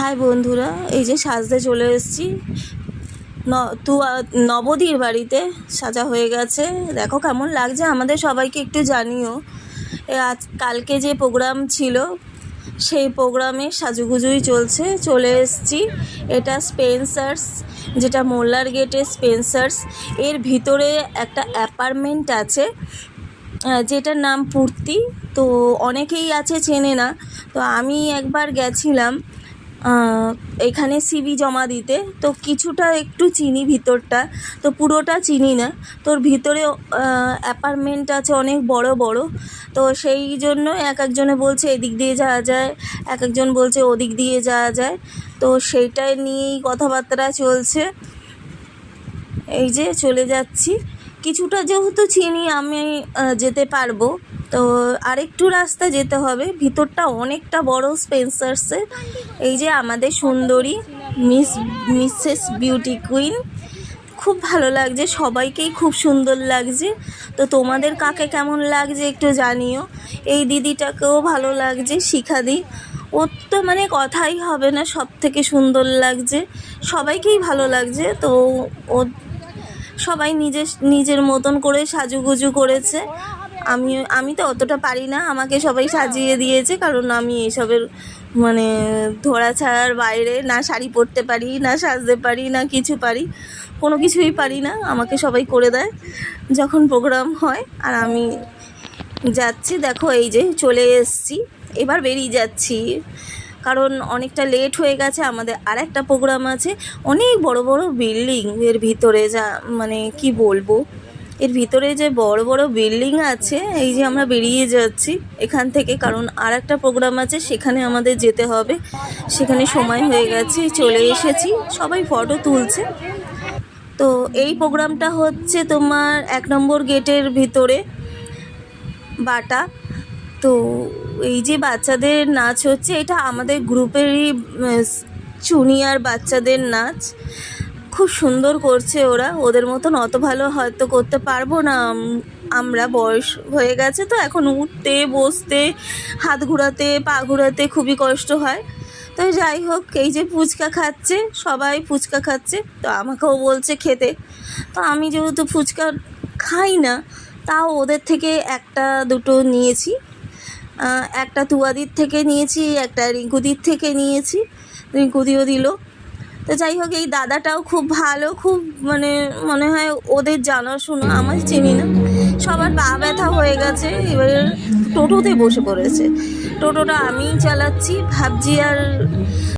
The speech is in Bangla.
হাই বন্ধুরা, এই যে সাজতে চলে এসেছি। নবদীর বাড়িতে সাজা হয়ে গেছে। দেখো কেমন লাগছে, আমাদের সবাইকে একটু জানিও। কালকে যে প্রোগ্রাম ছিল সেই প্রোগ্রামে সাজুগুজুই চলে এসেছি। এটা স্পেন্সার্স, যেটা মোল্লার গেটে স্পেন্সার্স, এর ভিতরে একটা অ্যাপার্টমেন্ট আছে যেটার নাম পূর্তি। তো অনেকেই আছে চেনে না, তো আমি একবার গেছিলাম এখানে সিভি জমা দিতে। তো কিছুটা একটু চিনি ভিতরটা, তো পুরোটা চিনি না। তোর ভিতরে অ্যাপার্টমেন্ট আছে অনেক বড় বড়। তো সেই জন্য এক একজনে বলছে এদিক দিয়ে যাওয়া যায়, এক একজন বলছে ওদিক দিয়ে যাওয়া যায়। তো সেইটাই নিয়েই কথাবার্তা চলছে। এই যে চলে যাচ্ছি, কিছুটা যেহেতু চিনি আমি যেতে পারবো। তো আরেকটু রাস্তা যেতে হবে, ভিতরটা অনেকটা বড় স্পেন্সার্সের। এই যে আমাদের সুন্দরী মিসেস বিউটি কুইন, খুব ভালো লাগছে, সবাইকেই খুব সুন্দর লাগছে। তো তোমাদের কাকে কেমন লাগছে একটু জানিও। এই দিদিটাকেও ভালো লাগছে, শিখাদি। ওর তো মানে কথাই হবে না, সব থেকে সুন্দর লাগছে, সবাইকেই ভালো লাগছে। তো ও সবাই নিজের মতন করে সাজুগুজু করেছে। আমি তো অতটা পারি না, আমাকে সবাই সাজিয়ে দিয়েছে, কারণ আমি এসবের মানে ধরা ছাড়ার বাইরে না শাড়ি পরতে পারি, না সাজতে পারি, না কিছু পারি, কোনো কিছুই পারি না। আমাকে সবাই করে দেয় যখন প্রোগ্রাম হয়। আর আমি যাচ্ছি, দেখো এই যে চলে এসেছি, এবার বেরিয়ে যাচ্ছি, কারণ অনেকটা লেট হয়ে গেছে। আমাদের আর একটা প্রোগ্রাম আছে, অনেক বড় বড় বিল্ডিং এর ভিতরে, যা মানে কি বলবো, এর ভিতরে যে বড় বড় বিল্ডিং আছে। এই যে আমরা বেরিয়ে যাচ্ছি এখান থেকে, কারণ আর একটা প্রোগ্রাম আছে, সেখানে আমাদের যেতে হবে। সেখানে সময় হয়ে গেছে, চলে এসেছি, সবাই ফটো তুলছে। তো এই প্রোগ্রামটা হচ্ছে তোমার 1 নম্বর গেটের ভিতরে বাটা। তো এই যে বাচ্চাদের নাচ হচ্ছে, এটা আমাদের গ্রুপেরই জুনিয়র বাচ্চাদের নাচ, খুব সুন্দর করছে ওরা। ওদের মতন অত ভালো হয়তো করতে পারবো না আমরা, বয়স হয়ে গেছে তো, এখন উঠতে বসতে হাত ঘোরাতে পা ঘোরাতে খুবই কষ্ট হয়। তো যাই হোক, এই যে ফুচকা খাচ্ছে, সবাই ফুচকা খাচ্ছে, তো আমাকেও বলছে খেতে। তো আমি যেহেতু ফুচকা খাই না, তাও ওদের থেকে একটা দুটো নিয়েছি। একটা তুয়াদির থেকে নিয়েছি, একটা রিঙ্কুদির থেকে নিয়েছি, রিঙ্কুদিও দিল। তো যাই হোক, এই দাদাটাও খুব ভালো, খুব মানে মনে হয় ওদের জানাশোনা, আমার চিনি না। সবার পা ব্যথা হয়ে গেছে, এবার টোটোতে বসে পড়েছে। টোটোটা আমিই চালাচ্ছি, ভাবছি আর